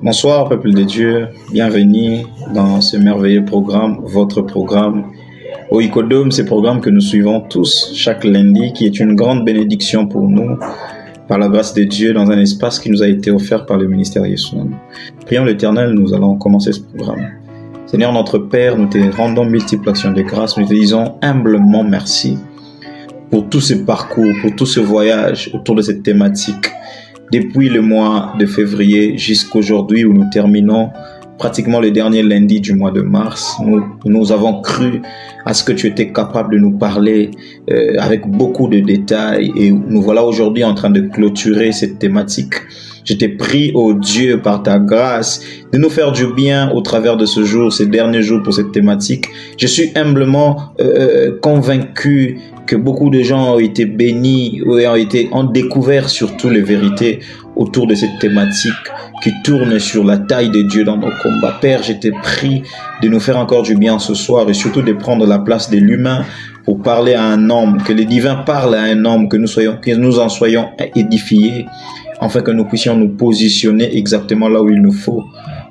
Bonsoir, peuple de Dieu. Bienvenue dans ce merveilleux programme, votre programme. Au Icodome, ce programme que nous suivons tous chaque lundi, qui est une grande bénédiction pour nous, par la grâce de Dieu, dans un espace qui nous a été offert par le ministère Yeshua. Prions l'Éternel, nous allons commencer ce programme. Seigneur notre Père, nous te rendons multiples actions de grâce, nous te disons humblement merci pour tout ce parcours, pour tout ce voyage autour de cette thématique. Depuis le mois de février jusqu'aujourd'hui où nous terminons pratiquement le dernier lundi du mois de mars, nous avons cru à ce que tu étais capable de nous parler avec beaucoup de détails et nous voilà aujourd'hui en train de clôturer cette thématique. Je te prie, ô Dieu, par ta grâce, de nous faire du bien au travers de ce jour, ces derniers jours pour cette thématique. Je suis humblement convaincu que beaucoup de gens ont été bénis, ont découvert surtout les vérités autour de cette thématique qui tourne sur la taille de Dieu dans nos combats. Père, je te prie de nous faire encore du bien ce soir et surtout de prendre la place de l'humain pour parler à un homme, que le divin parle à un homme, que nous en soyons édifiés, afin que nous puissions nous positionner exactement là où il nous faut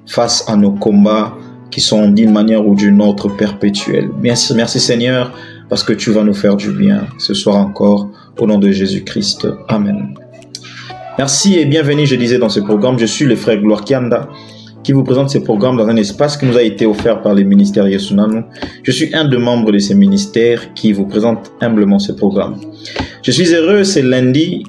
face à nos combats qui sont d'une manière ou d'une autre perpétuels. Merci Seigneur, parce que tu vas nous faire du bien ce soir encore, au nom de Jésus-Christ. Amen. Merci et bienvenue, je disais, dans ce programme. Je suis le frère Gloire Kianda, qui vous présente ce programme dans un espace qui nous a été offert par les ministères Yesunanu. Je suis un des membres de ces ministères qui vous présente humblement ce programme. Je suis heureux, c'est lundi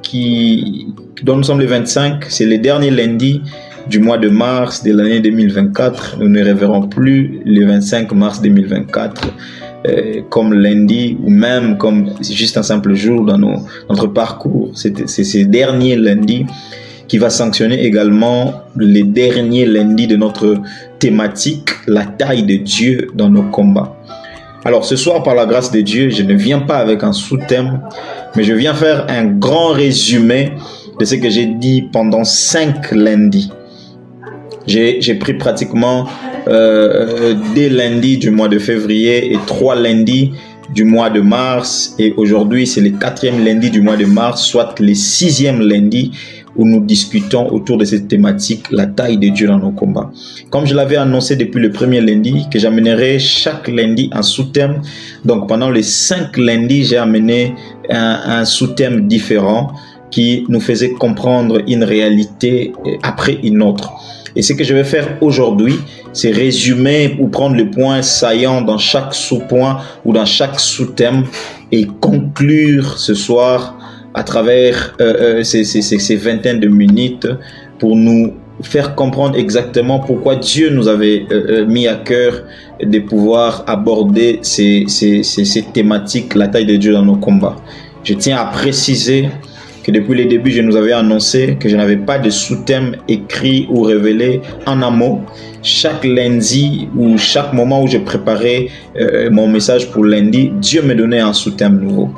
dont nous sommes le 25, c'est le dernier lundi du mois de mars de l'année 2024. Nous ne reverrons plus le 25 mars 2024 comme lundi ou même comme juste un simple jour dans notre parcours. C'est ce dernier lundi qui va sanctionner également les derniers lundis de notre thématique, la taille de Dieu dans nos combats. Alors ce soir, par la grâce de Dieu, je ne viens pas avec un sous-thème, mais je viens faire un grand résumé de ce que j'ai dit pendant 5 lundis. J'ai pris pratiquement des lundis du mois de février et 3 lundis du mois de mars. Et aujourd'hui, c'est le 4e lundi du mois de mars, soit le 6e lundi où nous discutons autour de cette thématique, la taille de Dieu dans nos combats. Comme je l'avais annoncé depuis le premier lundi, que j'amènerai chaque lundi un sous-thème. Donc pendant les 5 lundis, j'ai amené un sous-thème différent qui nous faisait comprendre une réalité après une autre. Et ce que je vais faire aujourd'hui, c'est résumer ou prendre le point saillant dans chaque sous-point ou dans chaque sous-thème et conclure ce soir à travers ces vingtaines de minutes pour nous faire comprendre exactement pourquoi Dieu nous avait mis à cœur de pouvoir aborder ces thématiques, la taille de Dieu dans nos combats. Je tiens à préciser que depuis le début, je nous avais annoncé que je n'avais pas de sous-thème écrit ou révélé en amont. Chaque lundi ou chaque moment où je préparais mon message pour lundi, Dieu me donnait un sous-thème nouveau.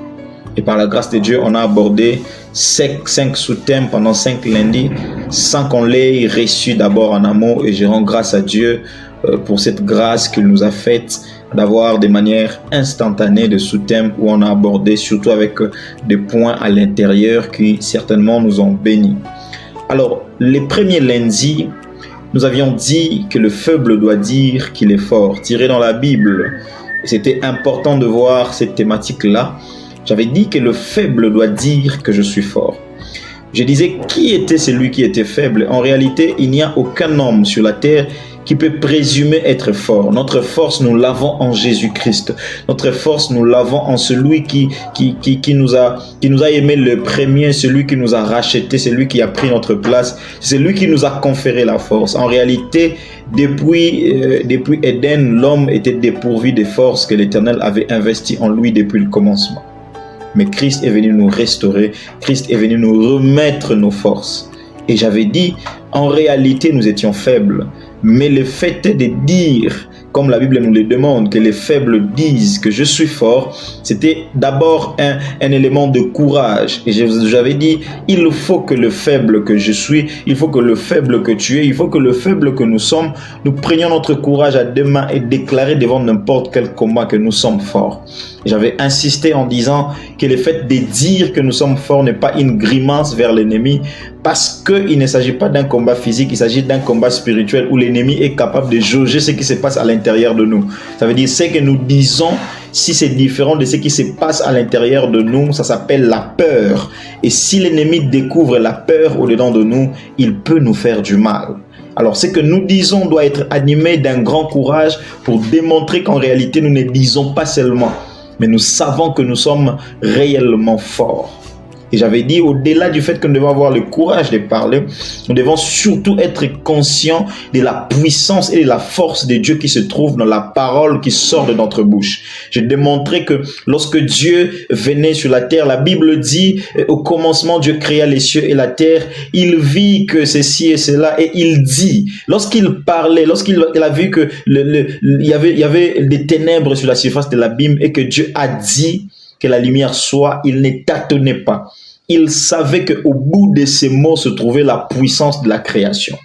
Et par la grâce de Dieu, on a abordé 5 sous-thèmes pendant 5 lundis sans qu'on l'ait reçu d'abord en amont. Et je rends grâce à Dieu pour cette grâce qu'il nous a faite d'avoir de manière instantanée de sous-thèmes où on a abordé surtout avec des points à l'intérieur qui certainement nous ont bénis. Alors, les premiers lundis, nous avions dit que le faible doit dire qu'il est fort, tiré dans la Bible. Et c'était important de voir cette thématique-là. J'avais dit que le faible doit dire que je suis fort. Je disais, qui était celui qui était faible? En réalité, il n'y a aucun homme sur la terre qui peut présumer être fort. Notre force, nous l'avons en Jésus-Christ. Notre force, nous l'avons en celui qui nous a aimé le premier, celui qui nous a racheté, celui qui a pris notre place, celui qui nous a conféré la force. En réalité, depuis Éden, l'homme était dépourvu des forces que l'Éternel avait investies en lui depuis le commencement. Mais Christ est venu nous restaurer, Christ est venu nous remettre nos forces. Et j'avais dit, en réalité, nous étions faibles. Mais le fait est de dire, comme la Bible nous le demande, que les faibles disent que je suis fort, c'était d'abord un élément de courage. Et j'avais dit, il faut que le faible que je suis, il faut que le faible que tu es, il faut que le faible que nous sommes, nous prenions notre courage à deux mains et déclarer devant n'importe quel combat que nous sommes forts. J'avais insisté en disant que le fait de dire que nous sommes forts n'est pas une grimace vers l'ennemi, parce qu'il ne s'agit pas d'un combat physique, il s'agit d'un combat spirituel où l'ennemi est capable de jauger ce qui se passe à l'intérieur de nous. Ça veut dire ce que nous disons, si c'est différent de ce qui se passe à l'intérieur de nous, ça s'appelle la peur. Et si l'ennemi découvre la peur au-dedans de nous, il peut nous faire du mal. Alors, ce que nous disons doit être animé d'un grand courage pour démontrer qu'en réalité, nous ne disons pas seulement, mais nous savons que nous sommes réellement forts. Et j'avais dit, au-delà du fait que nous devons avoir le courage de parler, nous devons surtout être conscients de la puissance et de la force de Dieu qui se trouve dans la parole qui sort de notre bouche. J'ai démontré que lorsque Dieu venait sur la terre, la Bible dit, au commencement, Dieu créa les cieux et la terre. Il vit que ceci et cela et il dit, lorsqu'il parlait, lorsqu'il a vu que il y avait des ténèbres sur la surface de l'abîme et que Dieu a dit que la lumière soit, il ne tâtonnait pas. Il savait qu'au bout de ces mots se trouvait la puissance de la création.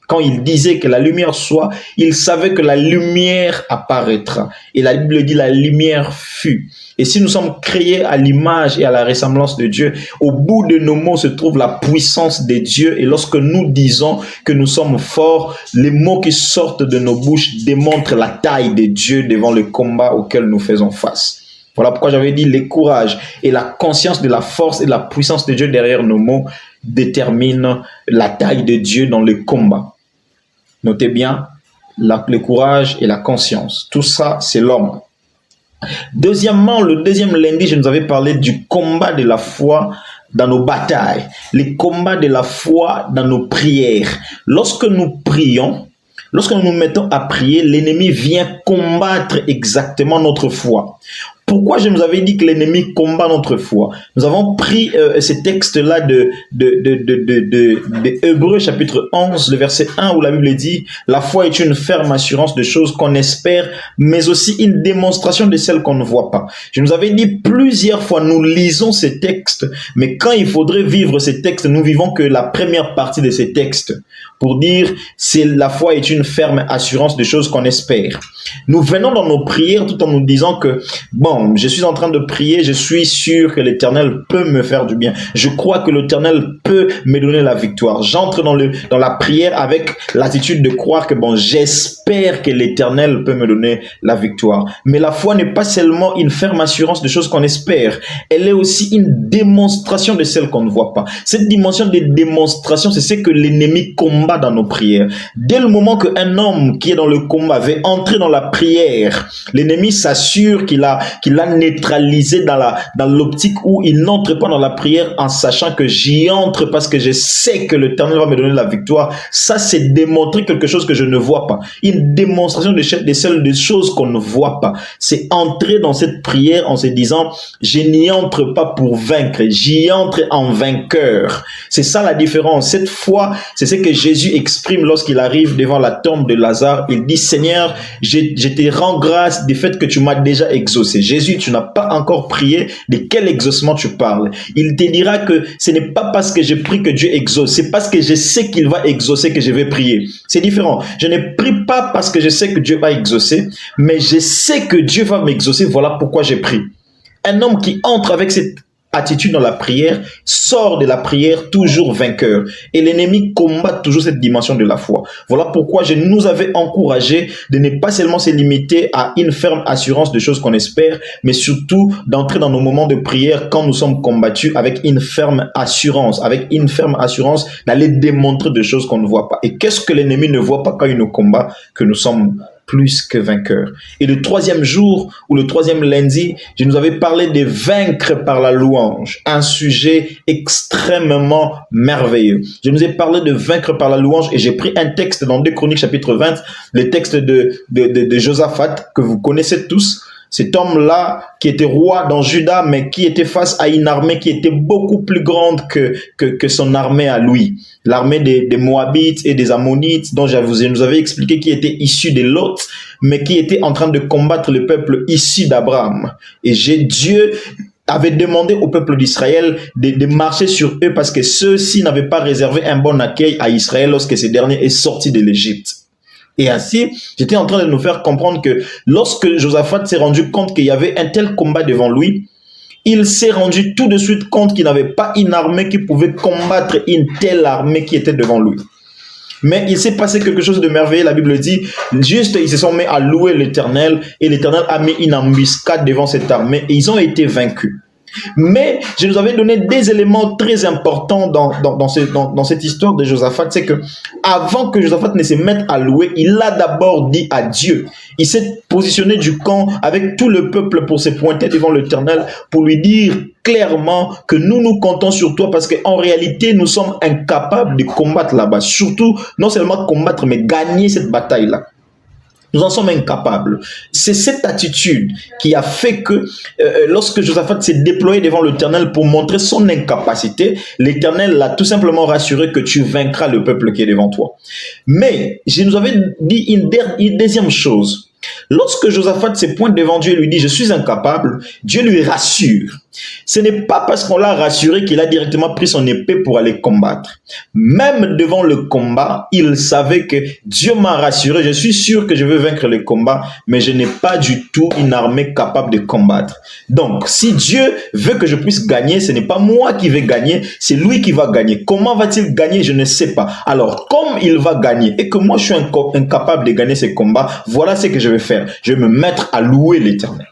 Quand il disait que la lumière soit, il savait que la lumière apparaîtra. Et la Bible dit la lumière fut. Et si nous sommes créés à l'image et à la ressemblance de Dieu, au bout de nos mots se trouve la puissance de Dieu. Et lorsque nous disons que nous sommes forts, les mots qui sortent de nos bouches démontrent la taille de Dieu devant le combat auquel nous faisons face. Voilà pourquoi j'avais dit le courage et la conscience de la force et de la puissance de Dieu derrière nos mots déterminent la taille de Dieu dans le combat. Notez bien, le courage et la conscience. Tout ça, c'est l'homme. Deuxièmement, le deuxième lundi, je nous avais parlé du combat de la foi dans nos batailles, les combats de la foi dans nos prières. Lorsque nous prions, lorsque nous nous mettons à prier, l'ennemi vient combattre exactement notre foi. Pourquoi je nous avais dit que l'ennemi combat notre foi? Nous avons pris ces textes-là de Hébreux chapitre 11, le verset 1, où la Bible dit « La foi est une ferme assurance de choses qu'on espère, mais aussi une démonstration de celles qu'on ne voit pas. » Je nous avais dit plusieurs fois, nous lisons ces textes, mais quand il faudrait vivre ces textes, nous vivons que la première partie de ces textes. Pour dire, c'est la foi est une ferme assurance de choses qu'on espère. Nous venons dans nos prières tout en nous disant que, bon, je suis en train de prier, je suis sûr que l'Éternel peut me faire du bien. Je crois que l'Éternel peut me donner la victoire. J'entre dans la prière avec l'attitude de croire que, bon, j'espère que l'Éternel peut me donner la victoire. Mais la foi n'est pas seulement une ferme assurance de choses qu'on espère. Elle est aussi une démonstration de celles qu'on ne voit pas. Cette dimension de démonstration, c'est ce que l'ennemi combat dans nos prières. Dès le moment qu'un homme qui est dans le combat veut entrer dans la prière, l'ennemi s'assure qu'il a neutralisé dans l'optique où il n'entre pas dans la prière en sachant que j'y entre parce que je sais que l'Éternel va me donner la victoire. Ça, c'est démontrer quelque chose que je ne vois pas. Une démonstration de celles des choses qu'on ne voit pas. C'est entrer dans cette prière en se disant, je n'y entre pas pour vaincre, j'y entre en vainqueur. C'est ça la différence. Cette foi, c'est ce que Jésus exprime lorsqu'il arrive devant la tombe de Lazare. Il dit, Seigneur, je te rends grâce du fait que tu m'as déjà exaucé. Jésus, tu n'as pas encore prié. De quel exaucement tu parles? Il te dira que ce n'est pas parce que je prie que Dieu exauce, c'est parce que je sais qu'il va exaucer que je vais prier. C'est différent. Je ne prie pas parce que je sais que Dieu va exaucer, mais je sais que Dieu va m'exaucer. Voilà pourquoi je prie. Un homme qui entre avec cette attitude dans la prière sort de la prière toujours vainqueur, et l'ennemi combat toujours cette dimension de la foi. Voilà pourquoi je nous avais encouragé de ne pas seulement se limiter à une ferme assurance de choses qu'on espère, mais surtout d'entrer dans nos moments de prière quand nous sommes combattus avec une ferme assurance d'aller démontrer des choses qu'on ne voit pas. Et qu'est-ce que l'ennemi ne voit pas quand il nous combat? Que nous sommes plus que vainqueurs. Et le troisième jour, ou le troisième lundi, je nous avais parlé de vaincre par la louange, un sujet extrêmement merveilleux. Je nous ai parlé de vaincre par la louange, et j'ai pris un texte dans 2 Chroniques chapitre 20, le texte de Josaphat, que vous connaissez tous. Cet homme-là, qui était roi dans Juda, mais qui était face à une armée qui était beaucoup plus grande que son armée à lui. L'armée des Moabites et des Ammonites, dont je nous avais expliqué qui était issu de Lot, mais qui était en train de combattre le peuple issu d'Abraham. Et Dieu avait demandé au peuple d'Israël de marcher sur eux parce que ceux-ci n'avaient pas réservé un bon accueil à Israël lorsque ce dernier est sorti de l'Égypte. Et ainsi, j'étais en train de nous faire comprendre que lorsque Josaphat s'est rendu compte qu'il y avait un tel combat devant lui, il s'est rendu tout de suite compte qu'il n'avait pas une armée qui pouvait combattre une telle armée qui était devant lui. Mais il s'est passé quelque chose de merveilleux, la Bible dit, juste ils se sont mis à louer l'Éternel et l'Éternel a mis une embuscade devant cette armée et ils ont été vaincus. Mais je nous avais donné des éléments très importants dans cette histoire de Josaphat, c'est que avant que Josaphat ne se mette à louer, il a d'abord dit à Dieu. Il s'est positionné du camp avec tout le peuple pour se pointer devant l'Éternel, pour lui dire clairement que nous comptons sur toi parce qu'en réalité, nous sommes incapables de combattre là-bas. Surtout, non seulement combattre, mais gagner cette bataille-là. Nous en sommes incapables. C'est cette attitude qui a fait que lorsque Josaphat s'est déployé devant l'Éternel pour montrer son incapacité, l'Éternel l'a tout simplement rassuré que tu vaincras le peuple qui est devant toi. Mais je nous avais dit une deuxième chose. Lorsque Josaphat se pointe devant Dieu et lui dit « Je suis incapable », Dieu lui rassure. Ce n'est pas parce qu'on l'a rassuré qu'il a directement pris son épée pour aller combattre. Même devant le combat, il savait que Dieu m'a rassuré. Je suis sûr que je vais vaincre le combat, mais je n'ai pas du tout une armée capable de combattre. Donc, si Dieu veut que je puisse gagner, ce n'est pas moi qui vais gagner, c'est lui qui va gagner. Comment va-t-il gagner? Je ne sais pas. Alors, comme il va gagner et que moi je suis incapable de gagner ce combat, voilà ce que je vais faire. Je vais me mettre à louer l'Éternel.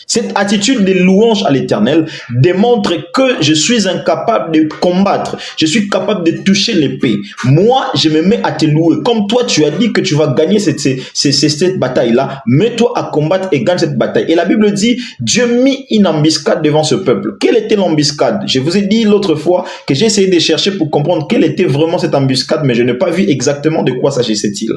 Cette attitude de louange à l'Éternel démontre que je suis incapable de combattre. Je suis capable de toucher l'épée. Moi, je me mets à te louer. Comme toi, tu as dit que tu vas gagner cette bataille-là. Mets-toi à combattre et gagne cette bataille. Et la Bible dit, Dieu mit une embuscade devant ce peuple. Quelle était l'embuscade? Je vous ai dit l'autre fois que j'ai essayé de chercher pour comprendre quelle était vraiment cette embuscade, mais je n'ai pas vu exactement de quoi s'agissait-il.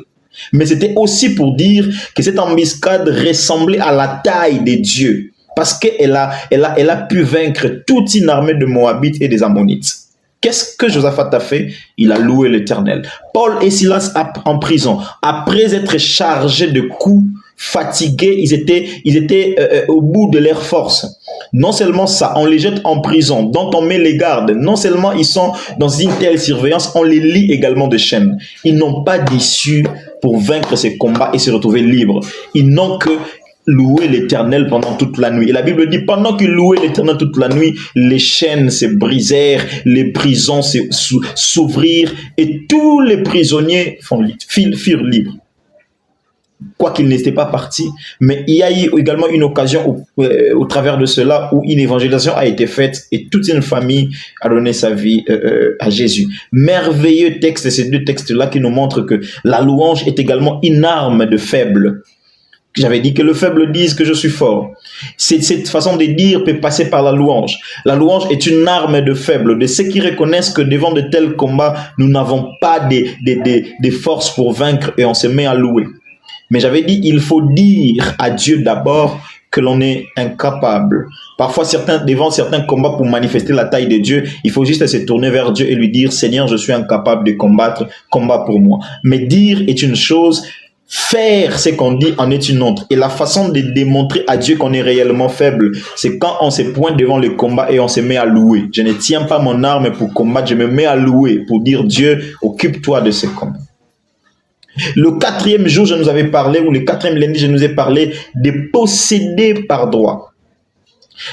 Mais c'était aussi pour dire que cette embuscade ressemblait à la taille de Dieu. Parce qu'elle a pu vaincre toute une armée de Moabites et des Ammonites. Qu'est-ce que Josaphat a fait? Il a loué l'Éternel. Paul et Silas en prison, après être chargés de coups, fatigués, ils étaient au bout de leur force. Non seulement ça, on les jette en prison, dont on met les gardes. Non seulement ils sont dans une telle surveillance, on les lie également de chaînes. Ils n'ont pas d'issue pour vaincre ces combats et se retrouver libres. Ils n'ont que louer l'Éternel pendant toute la nuit. Et la Bible dit, pendant qu'ils louaient l'Éternel toute la nuit, les chaînes se brisèrent, les prisons s'ouvrirent et tous les prisonniers furent libres. Quoiqu'ils n'étaient pas partis, mais il y a eu également une occasion au travers de cela où une évangélisation a été faite et toute une famille a donné sa vie à Jésus. Merveilleux texte, ces deux textes-là qui nous montrent que la louange est également une arme de faible. J'avais dit que le faible dise que je suis fort. Cette façon de dire peut passer par la louange. La louange est une arme de faible, de ceux qui reconnaissent que devant de tels combats, nous n'avons pas des forces pour vaincre et on se met à louer. Mais j'avais dit, il faut dire à Dieu d'abord que l'on est incapable. Parfois, devant certains combats, pour manifester la taille de Dieu, il faut juste se tourner vers Dieu et lui dire, Seigneur, je suis incapable de combattre, combat pour moi. Mais dire est une chose, faire ce qu'on dit en est une autre. Et la façon de démontrer à Dieu qu'on est réellement faible, c'est quand on se pointe devant le combat et on se met à louer. Je ne tiens pas mon arme pour combattre, je me mets à louer pour dire, Dieu, occupe-toi de ce combat. Le 4e jour, je nous avais parlé, ou le 4e lundi, je nous ai parlé de posséder par droit.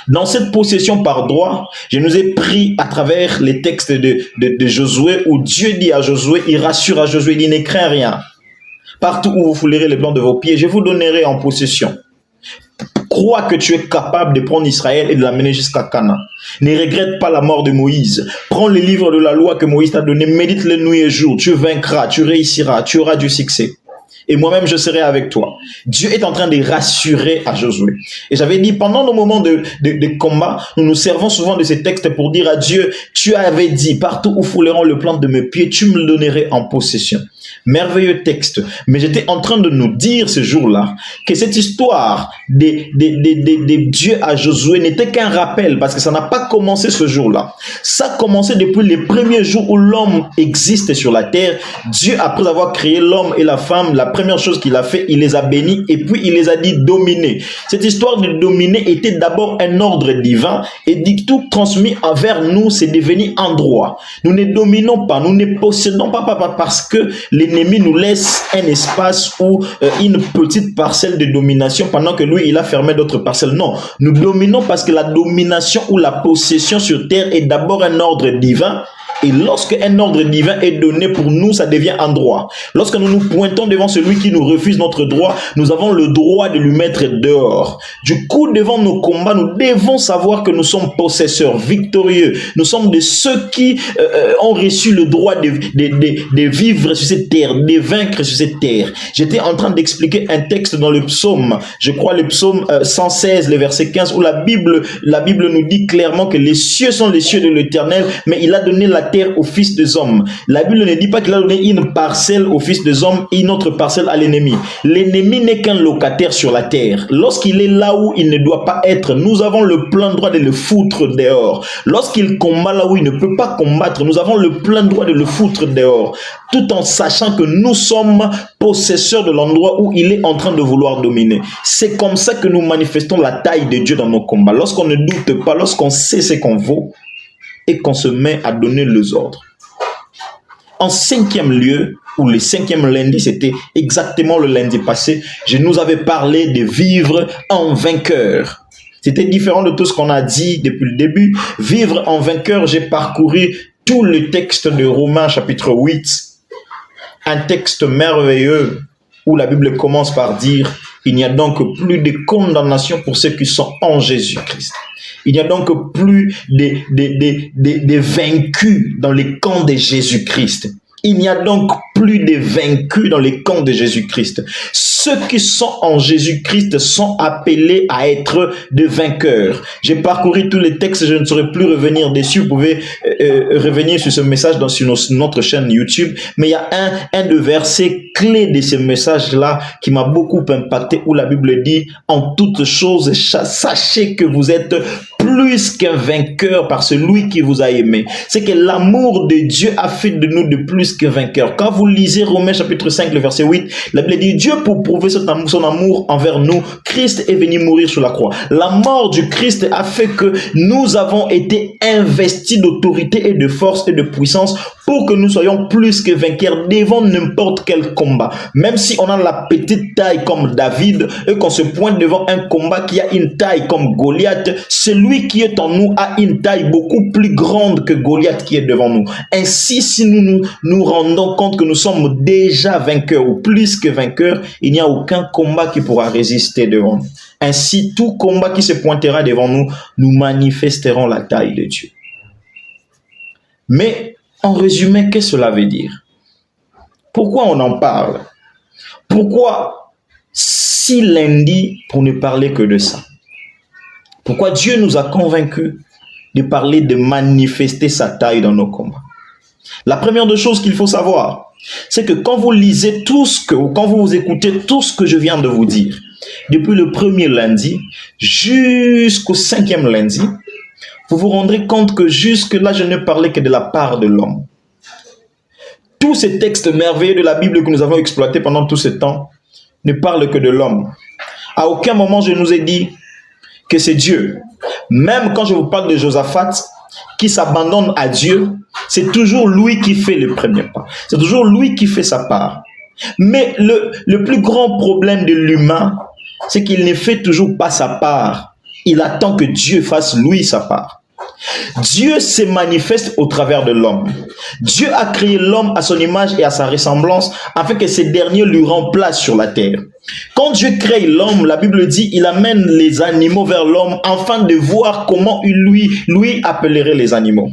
Dans cette possession par droit, je nous ai pris à travers les textes de Josué, où Dieu dit à Josué, il rassure à Josué, il dit, ne crains rien. Partout où vous foulerez les plans de vos pieds, je vous donnerai en possession. Crois que tu es capable de prendre Israël et de l'amener jusqu'à Canaan. Ne regrette pas la mort de Moïse. Prends les livres de la loi que Moïse t'a donné, médite-les nuit et jour. Tu vaincras, tu réussiras, tu auras du succès. Et moi-même, je serai avec toi. Dieu est en train de rassurer à Josué. Et j'avais dit, pendant nos moments de combat, nous nous servons souvent de ces textes pour dire à Dieu, tu avais dit, partout où fouleront le plan de mes pieds, tu me le donnerais en possession. Merveilleux texte. Mais j'étais en train de nous dire ce jour-là que cette histoire de Dieu à Josué n'était qu'un rappel, parce que ça n'a pas commencé ce jour-là. Ça a commencé depuis les premiers jours où l'homme existe sur la terre. Dieu, après avoir créé l'homme et la femme, la première chose qu'il a fait, il les a bénis et puis il les a dit dominer. Cette histoire de dominer était d'abord un ordre divin et dit tout transmis envers nous, c'est devenu un droit. Nous ne dominons pas, nous ne possédons pas parce que l'ennemi l'ennemi nous laisse un espace ou une petite parcelle de domination pendant que lui, il a fermé d'autres parcelles. Non, nous dominons parce que la domination ou la possession sur terre est d'abord un ordre divin. Et lorsque un ordre divin est donné pour nous, ça devient un droit. Lorsque nous nous pointons devant celui qui nous refuse notre droit, nous avons le droit de lui mettre dehors. Du coup, devant nos combats, nous devons savoir que nous sommes possesseurs, victorieux. Nous sommes de ceux qui ont reçu le droit de vivre sur cette terre, de vaincre sur cette terre. J'étais en train d'expliquer un texte dans le psaume, je crois le psaume 116, le verset 15, où la Bible nous dit clairement que les cieux sont les cieux de l'Éternel, mais il a donné la terre aux fils des hommes. La Bible ne dit pas qu'il a donné une parcelle aux fils des hommes et une autre parcelle à l'ennemi. L'ennemi n'est qu'un locataire sur la terre. Lorsqu'il est là où il ne doit pas être, nous avons le plein droit de le foutre dehors. Lorsqu'il combat là où il ne peut pas combattre, nous avons le plein droit de le foutre dehors. Tout en sachant que nous sommes possesseurs de l'endroit où il est en train de vouloir dominer. C'est comme ça que nous manifestons la taille de Dieu dans nos combats. Lorsqu'on ne doute pas, lorsqu'on sait ce qu'on vaut, et qu'on se met à donner les ordres. En cinquième lieu, ou le cinquième lundi, c'était exactement le lundi passé, je nous avais parlé de vivre en vainqueur. C'était différent de tout ce qu'on a dit depuis le début. Vivre en vainqueur, j'ai parcouru tout le texte de Romains chapitre 8, un texte merveilleux où la Bible commence par dire « Il n'y a donc plus de condamnation pour ceux qui sont en Jésus-Christ ». Il n'y a donc plus de vaincus dans les camps de Jésus-Christ. Il n'y a donc plus de vaincus dans les camps de Jésus-Christ. Ceux qui sont en Jésus-Christ sont appelés à être des vainqueurs. J'ai parcouru tous les textes, je ne saurais plus revenir dessus. Vous pouvez revenir sur ce message sur notre chaîne YouTube. Mais il y a un de versets clés de ce message-là qui m'a beaucoup impacté, où la Bible dit « En toutes choses, sachez que vous êtes plus qu'un vainqueur par celui qui vous a aimé. » C'est que l'amour de Dieu a fait de nous de plus que vainqueurs. Quand vous lisez Romains chapitre 5, le verset 8, la Bible dit « Dieu, pour prouver son amour envers nous, Christ est venu mourir sur la croix. » La mort du Christ a fait que nous avons été investis d'autorité et de force et de puissance pour que nous soyons plus que vainqueurs devant n'importe quel combat. Même si on a la petite taille comme David et qu'on se pointe devant un combat qui a une taille comme Goliath, celui qui est en nous a une taille beaucoup plus grande que Goliath qui est devant nous. Ainsi, si nous rendons compte que nous sommes déjà vainqueurs ou plus que vainqueurs, il n'y a aucun combat qui pourra résister devant nous. Ainsi, tout combat qui se pointera devant nous, nous manifesterons la taille de Dieu. Mais en résumé, qu'est-ce que cela veut dire? Pourquoi on en parle? Pourquoi si lundi pour ne parler que de ça? Pourquoi Dieu nous a convaincus de parler, de manifester sa taille dans nos combats? La première des choses qu'il faut savoir, c'est que quand vous lisez ou quand vous écoutez tout ce que je viens de vous dire, depuis le premier lundi jusqu'au cinquième lundi, vous vous rendrez compte que jusque-là, je ne parlais que de la part de l'homme. Tous ces textes merveilleux de la Bible que nous avons exploités pendant tout ce temps ne parlent que de l'homme. À aucun moment, je nous ai dit que c'est Dieu. Même quand je vous parle de Josaphat, qui s'abandonne à Dieu, c'est toujours lui qui fait le premier pas. C'est toujours lui qui fait sa part. Mais le plus grand problème de l'humain, c'est qu'il ne fait toujours pas sa part. Il attend que Dieu fasse lui sa part. Dieu se manifeste au travers de l'homme. Dieu a créé l'homme à son image et à sa ressemblance afin que ces derniers lui remplacent sur la terre. Quand Dieu crée l'homme, la Bible dit, il amène les animaux vers l'homme afin de voir comment lui appellerait les animaux.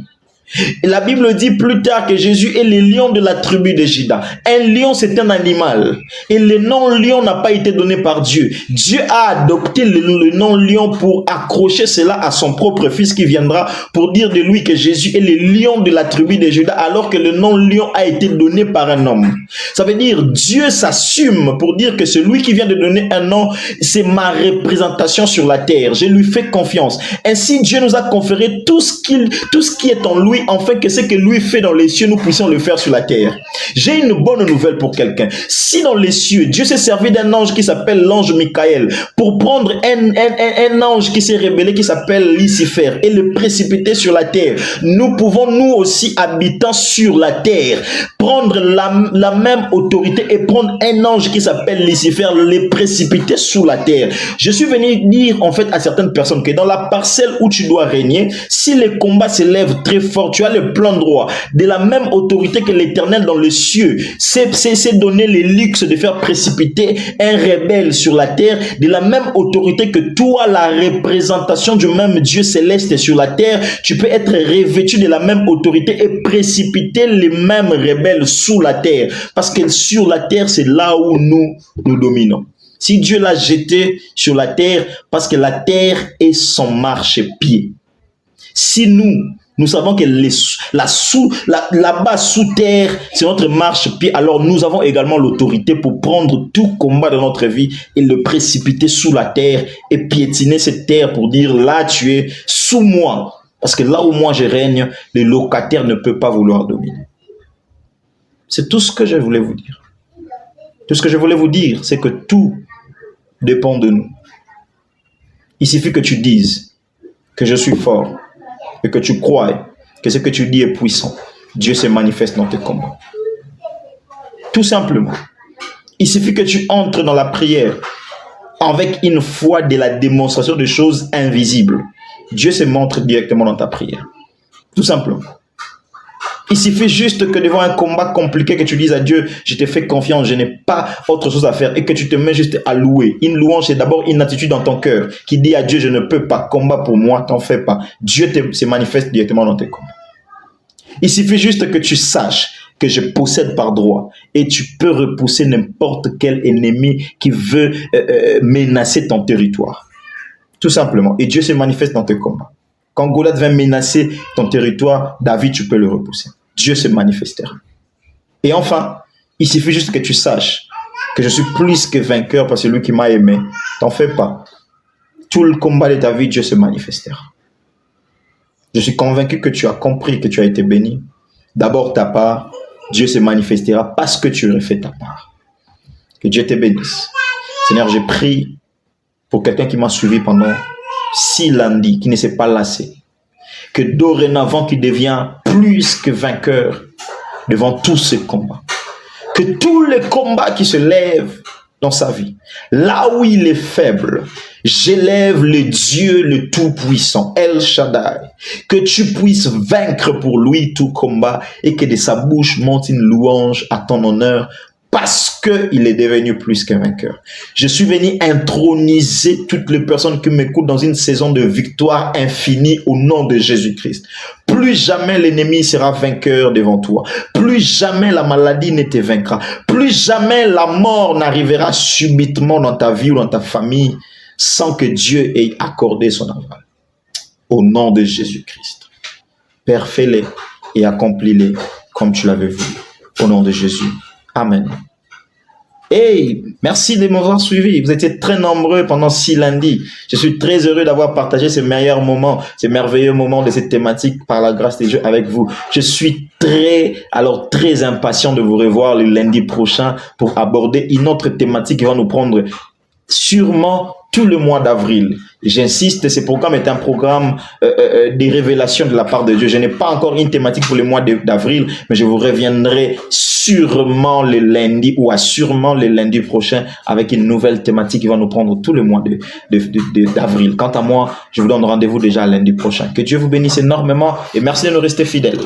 Et la Bible dit plus tard que Jésus est le lion de la tribu de Juda. Un lion, c'est un animal. Et le nom lion n'a pas été donné par Dieu. Dieu a adopté le nom lion pour accrocher cela à son propre fils qui viendra pour dire de lui que Jésus est le lion de la tribu de Juda alors que le nom lion a été donné par un homme. Ça veut dire Dieu s'assume pour dire que celui qui vient de donner un nom, c'est ma représentation sur la terre. Je lui fais confiance. Ainsi, Dieu nous a conféré tout ce qui est en lui lui, afin que ce que lui fait dans les cieux, nous puissions le faire sur la terre. J'ai une bonne nouvelle pour quelqu'un. Si dans les cieux, Dieu s'est servi d'un ange qui s'appelle l'ange Michael pour prendre un ange qui s'est rebellé, qui s'appelle Lucifer, et le précipiter sur la terre, nous pouvons nous aussi, habitant sur la terre, prendre la même autorité et prendre un ange qui s'appelle Lucifer, le précipiter sous la terre. Je suis venu dire en fait à certaines personnes que dans la parcelle où tu dois régner, si les combats s'élèvent très fort, tu as le plein droit de la même autorité que l'Éternel dans les cieux. C'est donner le luxe de faire précipiter un rebelle sur la terre, de la même autorité que toi, la représentation du même Dieu céleste sur la terre, tu peux être revêtu de la même autorité et précipiter les mêmes rebelles sous la terre. Parce que sur la terre, c'est là où nous dominons. Si Dieu l'a jeté sur la terre, parce que la terre est son marchepied. Si nous savons que là-bas sous terre, c'est notre marchepied, alors nous avons également l'autorité pour prendre tout combat de notre vie et le précipiter sous la terre et piétiner cette terre pour dire là tu es sous moi. Parce que là où moi je règne, le locataire ne peut pas vouloir dominer. C'est tout ce que je voulais vous dire. Tout ce que je voulais vous dire, c'est que tout dépend de nous. Il suffit que tu dises que je suis fort et que tu crois que ce que tu dis est puissant. Dieu se manifeste dans tes combats. Tout simplement. Il suffit que tu entres dans la prière avec une foi de la démonstration de choses invisibles. Dieu se montre directement dans ta prière. Tout simplement. Il suffit juste que devant un combat compliqué que tu dises à Dieu, je te fais confiance, je n'ai pas autre chose à faire, et que tu te mets juste à louer. Une louange, c'est d'abord une attitude dans ton cœur qui dit à Dieu, je ne peux pas, combat pour moi, t'en fais pas. Dieu se manifeste directement dans tes combats. Il suffit juste que tu saches que je possède par droit et tu peux repousser n'importe quel ennemi qui veut menacer ton territoire. Tout simplement. Et Dieu se manifeste dans tes combats. Quand Goliath vient menacer ton territoire, David, tu peux le repousser. Dieu se manifestera. Et enfin, il suffit juste que tu saches que je suis plus que vainqueur par celui qui m'a aimé. T'en fais pas. Tout le combat de ta vie, Dieu se manifestera. Je suis convaincu que tu as compris que tu as été béni. D'abord ta part, Dieu se manifestera parce que tu aurais fait ta part. Que Dieu te bénisse. Seigneur, je prie pour quelqu'un qui m'a suivi pendant 6 lundis, qui ne s'est pas lassé, que dorénavant qu'il devient plus que vainqueur devant tous ces combats, que tous les combats qui se lèvent dans sa vie, là où il est faible, j'élève le Dieu le Tout-Puissant, El Shaddai, que tu puisses vaincre pour lui tout combat et que de sa bouche monte une louange à ton honneur, parce qu'il est devenu plus qu'un vainqueur. Je suis venu introniser toutes les personnes qui m'écoutent dans une saison de victoire infinie au nom de Jésus-Christ. Plus jamais l'ennemi sera vainqueur devant toi. Plus jamais la maladie ne te vaincra. Plus jamais la mort n'arrivera subitement dans ta vie ou dans ta famille sans que Dieu ait accordé son aval. Au nom de Jésus-Christ. Père, fais-les et accomplis-les comme tu l'avais voulu. Au nom de Jésus. Amen. Hey, merci de m'avoir suivi. Vous étiez très nombreux pendant 6 lundis. Je suis très heureux d'avoir partagé ces meilleurs moments, ces merveilleux moments de cette thématique par la grâce de Dieu avec vous. Je suis très impatient de vous revoir le lundi prochain pour aborder une autre thématique qui va nous prendre sûrement tout le mois d'avril. J'insiste, ce programme est un programme des révélations de la part de Dieu. Je n'ai pas encore une thématique pour le mois d'avril, mais je vous reviendrai sûrement le lundi ou sûrement le lundi prochain avec une nouvelle thématique qui va nous prendre tout le mois d'avril. Quant à moi, je vous donne rendez-vous déjà lundi prochain. Que Dieu vous bénisse énormément et merci de nous rester fidèles.